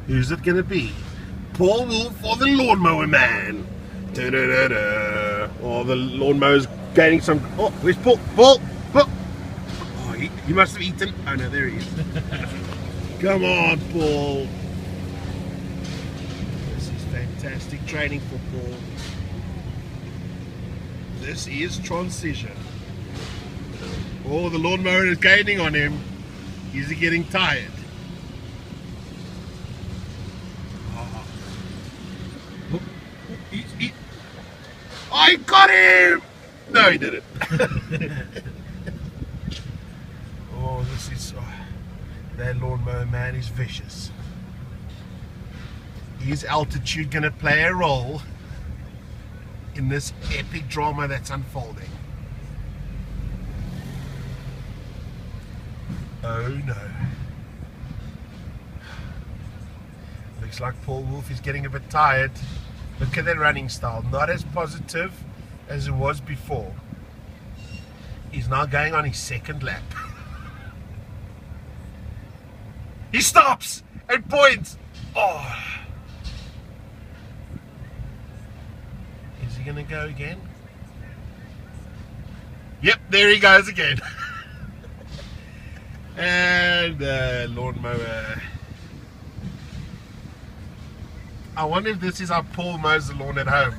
Who's it going to be? Paul Wolff or the lawnmower man? Da -da -da -da. Oh, the lawnmower's gaining some... Oh, where's Paul? Paul! Paul! Oh, he must have eaten. Oh, no, there he is. Come on, Paul. This is fantastic training for Paul. This is transition. Oh, the lawnmower is gaining on him. He's getting tired. Oh, I got him! No, he didn't. Oh, this is... Oh, that lawnmower man is vicious. Is altitude going to play a role in this epic drama that's unfolding? Oh no. Looks like Paul Wolff is getting a bit tired. Look at that running style. Not as positive as it was before. He's now going on his second lap. He stops and points. Oh. Is he going to go again? Yep, there he goes again. And lawnmower. I wonder if this is how Paul mows the lawn at home.